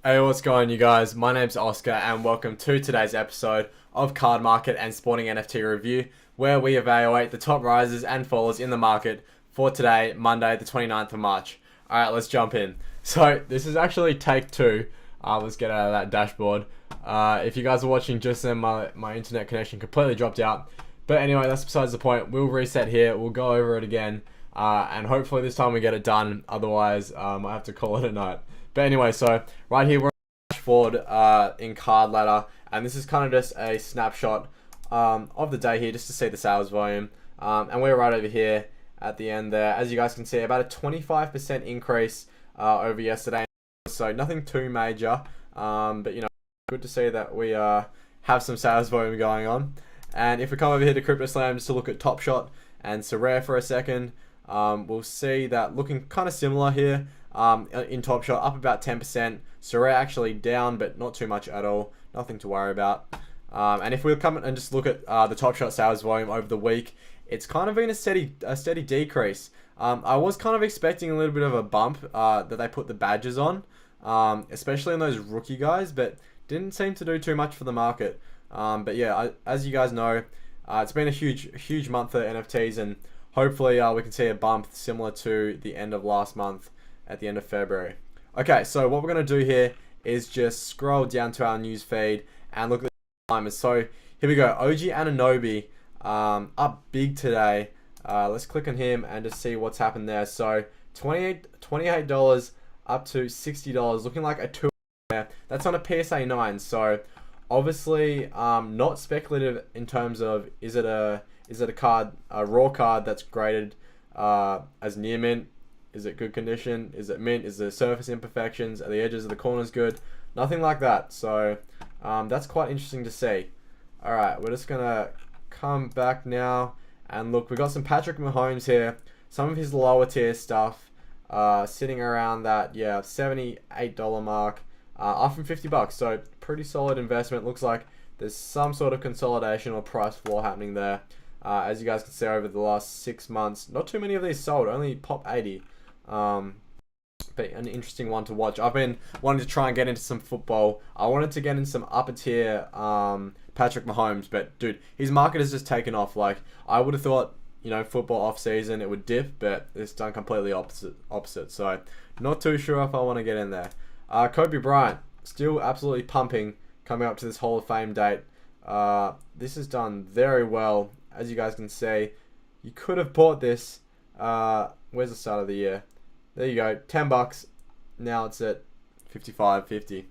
Hey, what's going on, you guys? My name's Oscar, and welcome to today's episode of Card Market and Sporting NFT Review, where we evaluate the top risers and fallers in the market for today, Monday, the 29th of March. Alright, let's jump in. So, this is actually take two. Let's get out of that dashboard. If you guys are watching just then, my internet connection completely dropped out. But anyway, that's besides the point. We'll reset here, we'll go over it again, and hopefully this time we get it done. Otherwise, I have to call it a night. But anyway, so right here we're on the dashboard in card ladder, and this is kind of just a snapshot of the day here, just to see the sales volume. And we're right over here at the end there. As you guys can see, about a 25% increase over yesterday. So nothing too major, but you know, good to see that we have some sales volume going on. And if we come over here to CryptoSlam just to look at Top Shot and Sorare for a second, we'll see that looking kind of similar here. In Top Shot, up about 10%. Sorare actually down, but not too much at all. Nothing to worry about. And if we come and just look at the Top Shot sales volume over the week, it's kind of been a steady decrease. I was kind of expecting a little bit of a bump that they put the badges on, especially on those rookie guys, but didn't seem to do too much for the market. But yeah, as you guys know, it's been a huge month for NFTs, and hopefully we can see a bump similar to the end of last month at the end of February. Okay, so what we're going to do here is just scroll down to our news feed and look at the timers. So here we go. OG Anunoby up big today. Let's click on him and just see what's happened there. So $28 up to $60, looking like a two there. That's on a PSA 9. So obviously not speculative in terms of is it a card, a raw card that's graded as near mint. Is it good condition? Is it mint? Is the surface imperfections? Are the edges of the corners good? Nothing like that. So that's quite interesting to see. Alright, we're just going to come back now and look. We got some Patrick Mahomes here. Some of his lower tier stuff sitting around that, yeah, $78 mark. Up from $50. So pretty solid investment. Looks like there's some sort of consolidation or price floor happening there. As you guys can see over the last 6 months, not too many of these sold. Only Pop 80. But an interesting one to watch. I've been wanting to try and get into some football. I wanted to get in some upper tier Patrick Mahomes, but dude, his market has just taken off. Like, I would have thought, you know, football off season it would dip, but it's done completely opposite. So not too sure if I want to get in there. Kobe Bryant still absolutely pumping coming up to this Hall of Fame date. This has done very well, as you guys can see. You could have bought this. Where's the start of the year? There you go, $10. Now it's at $55.50.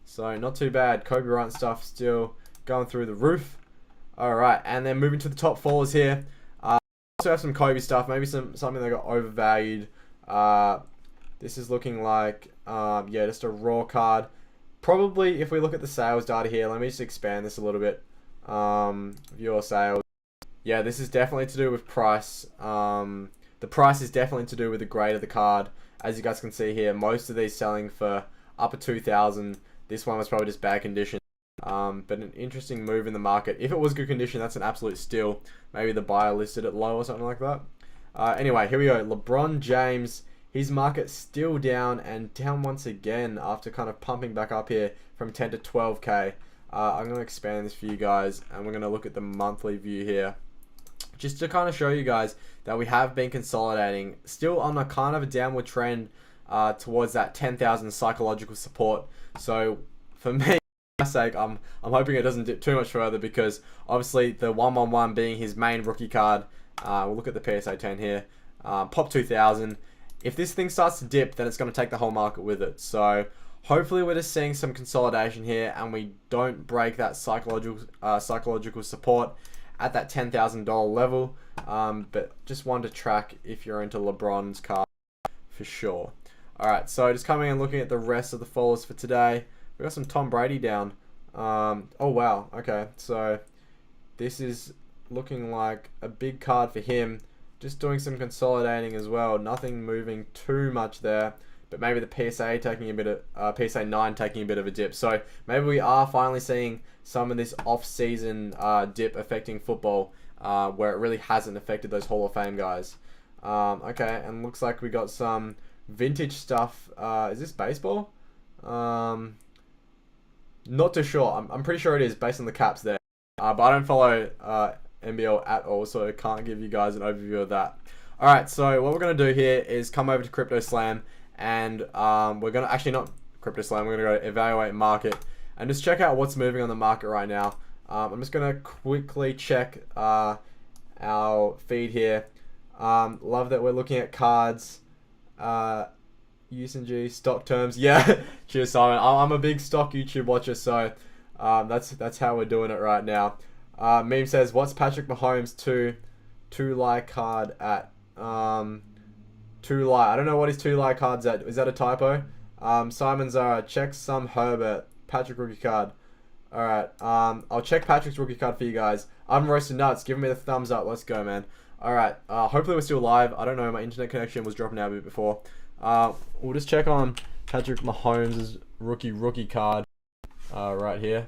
So not too bad. Kobe Bryant stuff still going through the roof. All right, and then moving to the top fallers here. Also have some Kobe stuff. Maybe something that got overvalued. This is looking like yeah, just a raw card. Probably if we look at the sales data here, let me just expand this a little bit. Viewer sales. Yeah, this is definitely to do with price. The price is definitely to do with the grade of the card. As you guys can see here, most of these selling for upper 2,000. This one was probably just bad condition. But an interesting move in the market. If it was good condition, that's an absolute steal. Maybe the buyer listed it low or something like that. Anyway, here we go. LeBron James. His market still down, and down once again after kind of pumping back up here from 10 to 12k. I'm going to expand this for you guys, and we're going to look at the monthly view here, just to kind of show you guys that we have been consolidating, still on a kind of a downward trend towards that 10,000 psychological support. So for me, for my sake, I'm hoping it doesn't dip too much further, because obviously the 111 being his main rookie card. We'll look at the PSA 10 here. Pop 2000. If this thing starts to dip, then it's going to take the whole market with it. So hopefully we're just seeing some consolidation here, and we don't break that psychological support at that $10,000 level. But just one to track if you're into LeBron's card for sure. Alright, so just coming and looking at the rest of the followers for today. We got some Tom Brady down. Oh wow, okay, so this is looking like a big card for him. Just doing some consolidating as well. Nothing moving too much there, but maybe the PSA taking a bit of PSA 9 taking a bit of a dip. So maybe we are finally seeing some of this off-season dip affecting football, where it really hasn't affected those Hall of Fame guys. Okay, and looks like we got some vintage stuff. Is this baseball? Not too sure. I'm pretty sure it is based on the caps there. But I don't follow NBL at all, so I can't give you guys an overview of that. Alright, so what we're going to do here is come over to Crypto Slam, and we're going to, actually not Crypto Slam, we're going to go to Evaluate Market, and just check out what's moving on the market right now. I'm just going to quickly check our feed here. Love that we're looking at cards, USNG, stock terms. Yeah, cheers, Simon. I'm a big stock YouTube watcher, so that's how we're doing it right now. Meme says, what's Patrick Mahomes' two like card at? Two like. I don't know what his two like card's at. Is that a typo? Simon Zara, check some Herbert. Patrick rookie card. Alright, I'll check Patrick's rookie card for you guys. I'm roasting nuts. Give me the thumbs up. Let's go, man. Alright, hopefully we're still live. I don't know, my internet connection was dropping out a bit before. We'll just check on Patrick Mahomes' rookie card right here.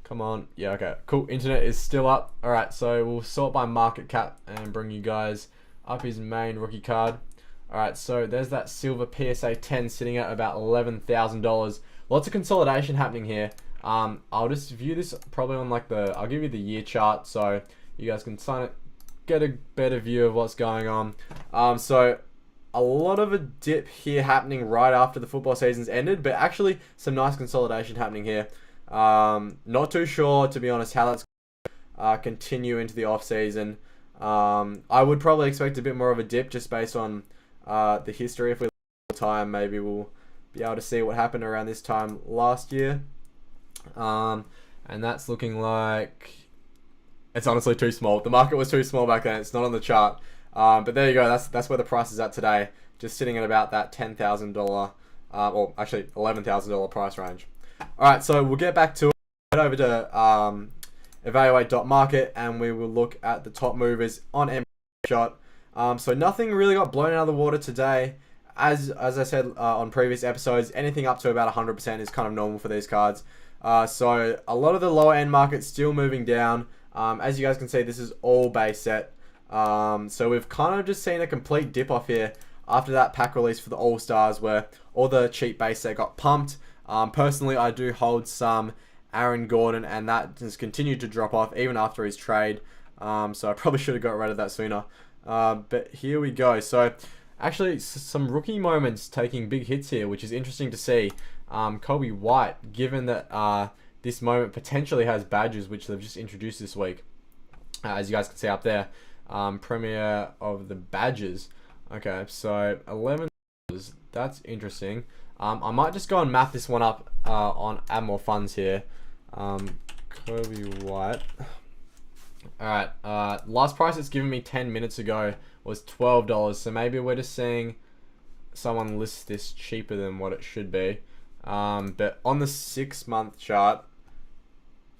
Come on. Yeah, okay. Cool. Internet is still up. Alright, so we'll sort by market cap and bring you guys up his main rookie card. Alright, so there's that silver PSA 10 sitting at about $11,000. Lots of consolidation happening here. I'll just view this probably on like I'll give you the year chart so you guys can get a better view of what's going on. So a lot of a dip here happening right after the football season's ended, but actually some nice consolidation happening here. Not too sure, to be honest, how that's continue into the off season. I would probably expect a bit more of a dip just based on the history. If we look at the time, maybe we'll be able to see what happened around this time last year. And that's looking like it's honestly too small. The market was too small back then. It's not on the chart. But there you go. That's where the price is at today. Just sitting at about that $10,000, or actually $11,000 price range. All right, so we'll get back to it. Head over to evaluate.market, and we will look at the top movers on NBA shot. So nothing really got blown out of the water today. As I said on previous episodes, anything up to about 100% is kind of normal for these cards. So a lot of the lower end markets still moving down. As you guys can see, this is all base set. So we've kind of just seen a complete dip off here after that pack release for the All-Stars where all the cheap base set got pumped. Personally, I do hold some Aaron Gordon, and that has continued to drop off even after his trade. So I probably should have got rid of that sooner. But here we go. So actually some rookie moments taking big hits here, which is interesting to see. Kobe White, given that this moment potentially has badges, which they've just introduced this week. As you guys can see up there. Premiere of the badges. Okay, so 11. That's interesting. I might just go and map this one up on Add More Funds here. Kobe White. Alright, last price it's given me 10 minutes ago was $12, so maybe we're just seeing someone list this cheaper than what it should be. But on the 6-month chart,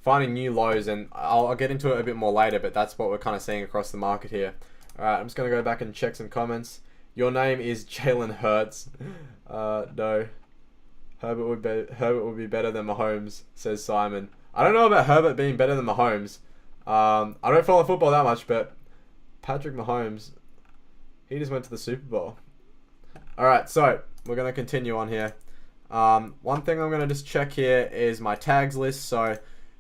finding new lows, and I'll get into it a bit more later, but that's what we're kind of seeing across the market here. Alright, I'm just going to go back and check some comments. Your name is Jalen Hurts. No. Herbert would be better than Mahomes, says Simon. I don't know about Herbert being better than Mahomes. I don't follow football that much, but Patrick Mahomes, he just went to the Super Bowl. Alright, so we're going to continue on here. One thing I'm going to just check here is my tags list. So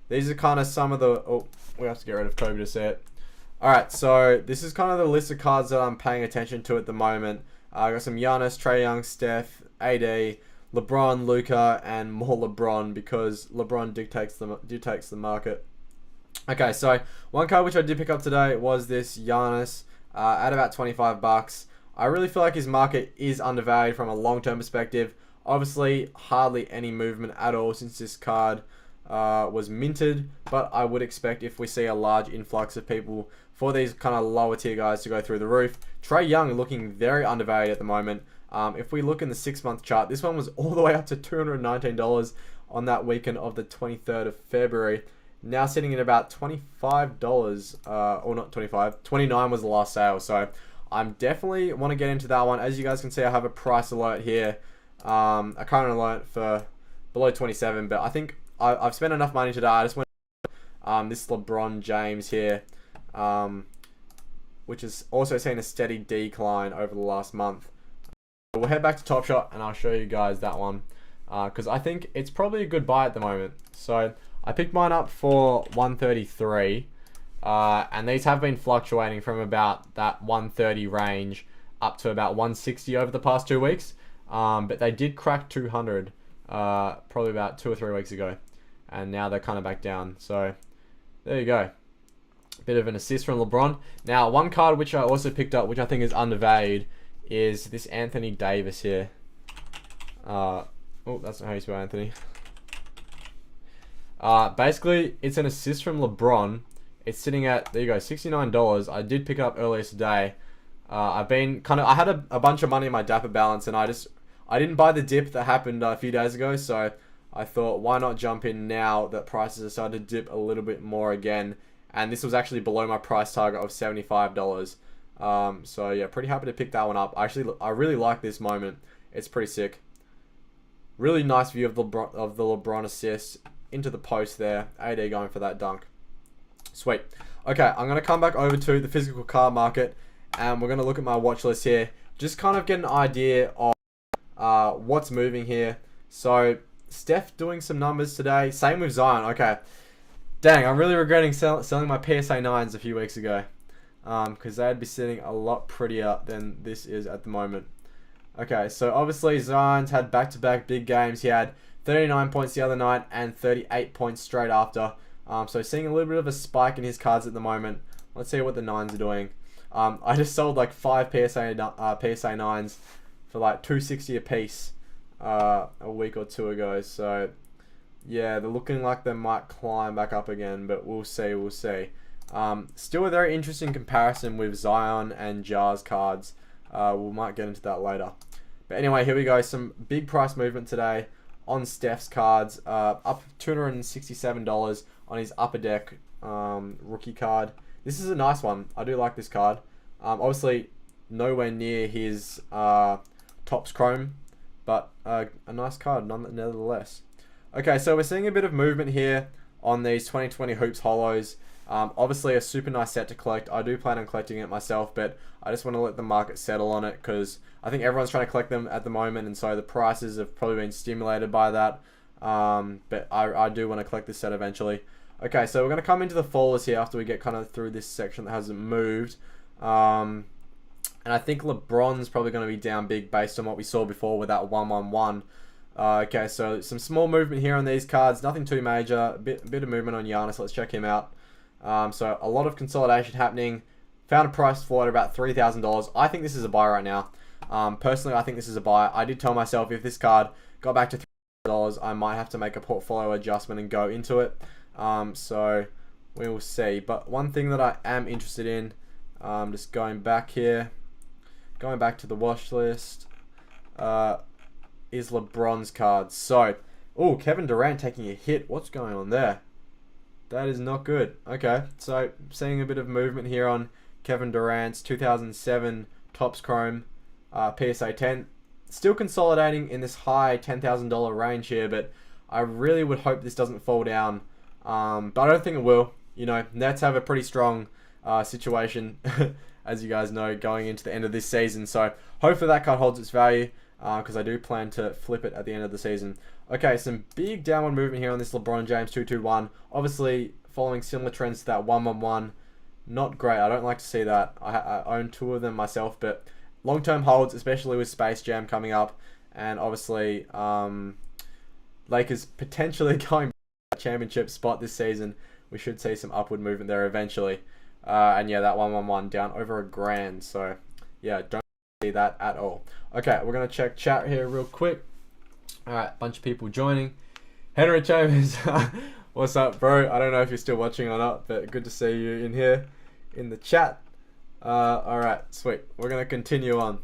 these are kind of some of the... Oh, we have to get rid of Kobe to see it. Alright, so this is kind of the list of cards that I'm paying attention to at the moment. I got some Giannis, Trae Young, Steph, AD, LeBron, Luka, and more LeBron because LeBron dictates the market. Okay, so one card which I did pick up today was this Giannis at about $25. I really feel like his market is undervalued from a long-term perspective. Obviously, hardly any movement at all since this card was minted, but I would expect if we see a large influx of people for these kind of lower tier guys to go through the roof. Trae Young looking very undervalued at the moment. If we look in the 6-month chart, this one was all the way up to $219 on that weekend of the 23rd of February. Now sitting at about $25, or not 25, 29 was the last sale. So I'm definitely want to get into that one. As you guys can see, I have a price alert here, a current alert for below 27, but I think I've spent enough money today. I just went this LeBron James here, which has also seen a steady decline over the last month. We'll head back to Top Shot and I'll show you guys that one. because I think it's probably a good buy at the moment. So I picked mine up for 133, and these have been fluctuating from about that 130 range up to about 160 over the past 2 weeks. But they did crack 200 probably about 2 or 3 weeks ago, and now they're kind of back down. So there you go. Bit of an assist from LeBron. Now, one card which I also picked up, which I think is undervalued, is this Anthony Davis here. Oh, that's not how you spell Anthony. Basically, it's an assist from LeBron. It's sitting at, there you go, $69. I did pick it up earlier today. I've been I had a bunch of money in my Dapper balance, and I didn't buy the dip that happened a few days ago, so I thought, why not jump in now that prices have started to dip a little bit more again. And this was actually below my price target of $75. So yeah, pretty happy to pick that one up. I really like this moment. It's pretty sick. Really nice view of the LeBron assist into the post there. AD going for that dunk. Sweet. Okay, I'm going to come back over to the physical card market, and we're going to look at my watch list here. Just kind of get an idea of what's moving here. So Steph doing some numbers today. Same with Zion. Okay. Dang, I'm really regretting selling my PSA 9s a few weeks ago, because they'd be sitting a lot prettier than this is at the moment. Okay, so obviously Zion's had back-to-back big games. He had 39 points the other night and 38 points straight after. So seeing a little bit of a spike in his cards at the moment. Let's see what the 9s are doing. I just sold like 5 PSA 9s for like $260 a piece a week or two ago. So yeah, they're looking like they might climb back up again, but we'll see. Still a very interesting comparison with Zion and Jars cards. We might get into that later. But anyway, here we go. Some big price movement today on Steph's cards. Up $267 on his Upper Deck rookie card. This is a nice one. I do like this card. Obviously, nowhere near his Topps Chrome, but a nice card nevertheless. Okay, so we're seeing a bit of movement here on these 2020 Hoops Holos. Obviously a super nice set to collect. I do plan on collecting it myself, but I just want to let the market settle on it because I think everyone's trying to collect them at the moment, and so the prices have probably been stimulated by that. But I do want to collect this set eventually. Okay, so we're going to come into the fallers here after we get kind of through this section that hasn't moved. And I think LeBron's probably going to be down big based on what we saw before with that 1-1-1. Okay, so some small movement here on these cards. Nothing too major. A bit of movement on Giannis. Let's check him out. So a lot of consolidation happening. Found a price for it about $3,000. I think this is a buy right now. Personally, I think this is a buy. I did tell myself if this card got back to $3,000, I might have to make a portfolio adjustment and go into it. So we will see. But one thing that I am interested in, just going back here, going back to the watch list, is LeBron's cards. So, Kevin Durant taking a hit. What's going on there? That is not good. Okay, so seeing a bit of movement here on Kevin Durant's 2007 Topps Chrome PSA 10. Still consolidating in this high $10,000 range here, but I really would hope this doesn't fall down. But I don't think it will. You know, Nets have a pretty strong situation, as you guys know, going into the end of this season. So hopefully that card holds its value, because I do plan to flip it at the end of the season. Okay, some big downward movement here on this LeBron James 221. Obviously, following similar trends to that 1-1-1. Not great. I don't like to see that. I own 2 of them myself, but long-term holds, especially with Space Jam coming up, and obviously Lakers potentially going back to the championship spot this season. We should see some upward movement there eventually. And yeah, that 1-1-1 down over $1,000. So yeah, don't see that at all. Okay, we're gonna check chat here real quick. All right, bunch of people joining. Henry Chambers, what's up, bro? I don't know if you're still watching or not, but good to see you in here in the chat. All right, sweet. We're gonna continue on.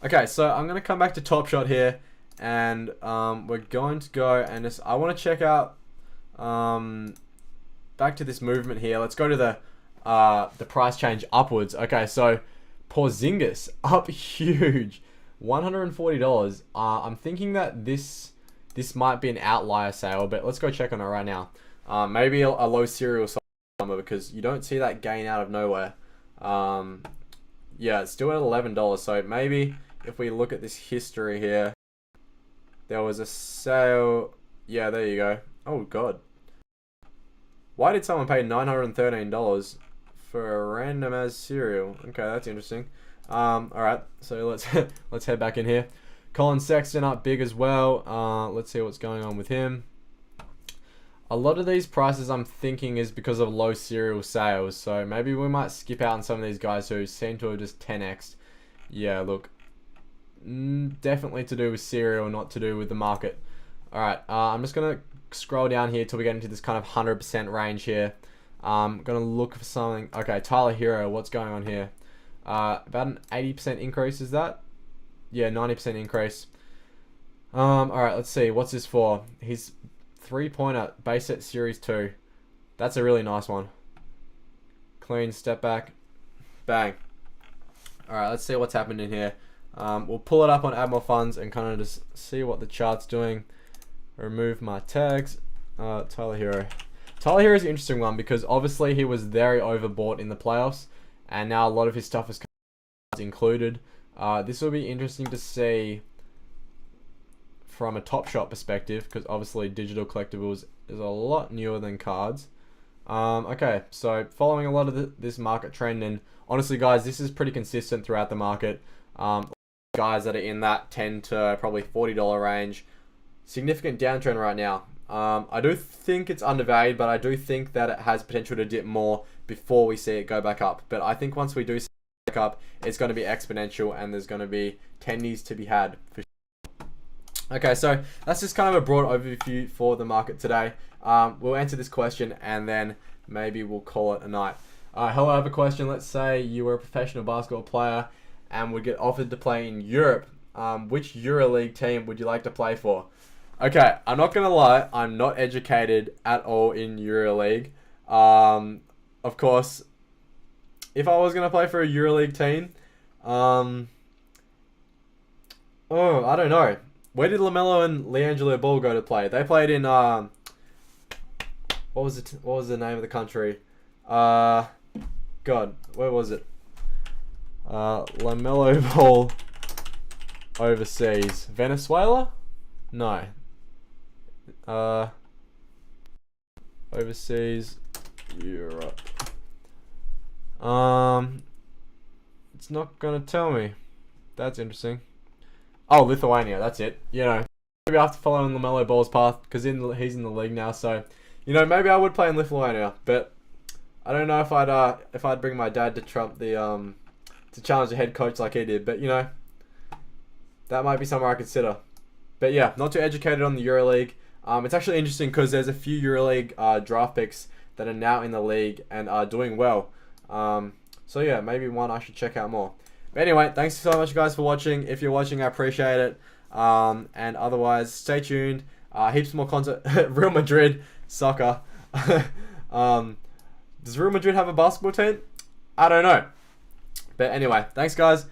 Okay, so I'm gonna come back to Top Shot here, and we're going to go and just I want to check out back to this movement here. Let's go to the price change upwards. Okay, so Porzingis up huge, $140. I'm thinking that this might be an outlier sale, but let's go check on it right now. Maybe a low serial number, because you don't see that gain out of nowhere. Yeah, it's still at $11. So maybe if we look at this history here, there was a sale. Yeah, there you go. Oh god. Why did someone pay $913 for a random as cereal? Okay, that's interesting. Alright, so let's head back in here. Colin Sexton up big as well. Let's see what's going on with him. A lot of these prices I'm thinking is because of low cereal sales, so maybe we might skip out on some of these guys who seem to have just 10x'd. Yeah, look, definitely to do with cereal, not to do with the market. Alright, I'm just going to scroll down here till we get into this kind of 100% range here. I'm going to look for something. Okay, Tyler Hero, what's going on here? About an 80% increase, is that? Yeah, 90% increase. Alright, let's see, what's this for? He's 3-pointer, base set series 2. That's a really nice one. Clean, step back, bang. Alright, let's see what's happened in here. We'll pull it up on Add More Funds and kind of just see what the chart's doing. Remove my tags. Tyler Hero. Tyler Hero is an interesting one because obviously he was very overbought in the playoffs, and now a lot of his stuff is included. This will be interesting to see from a Top Shot perspective, because obviously digital collectibles is a lot newer than cards. Okay, so following a lot of this market trend, and honestly guys, this is pretty consistent throughout the market. Guys that are in that $10 to probably $40 range. Significant downtrend right now. I do think it's undervalued, but I do think that it has potential to dip more before we see it go back up. But I think once we do see it back up, it's going to be exponential, and there's going to be tendies to be had for sure. Okay, so that's just kind of a broad overview for the market today. We'll answer this question and then maybe we'll call it a night. Hello, I have a question. Let's say you were a professional basketball player and would get offered to play in Europe. Which EuroLeague team would you like to play for? Okay, I'm not going to lie. I'm not educated at all in EuroLeague. Of course, if I was going to play for a EuroLeague team, I don't know. Where did LaMelo and LiAngelo Ball go to play? They played in what was the name of the country? God, where was it? LaMelo Ball overseas. Venezuela? No. Overseas Europe. It's not gonna tell me. That's interesting. Oh, Lithuania, that's it. You know, maybe I have to follow in LaMelo Ball's path because he's in the league now. So, you know, maybe I would play in Lithuania, but I don't know if I'd bring my dad to trump the to challenge the head coach like he did. But you know, that might be somewhere I consider. But yeah, not too educated on the EuroLeague. It's actually interesting because there's a few EuroLeague draft picks that are now in the league and are doing well. So yeah, maybe one I should check out more. But anyway, thanks so much guys for watching. If you're watching, I appreciate it. And otherwise, stay tuned. Heaps more content. Real Madrid soccer. Does Real Madrid have a basketball team? I don't know. But anyway, thanks guys.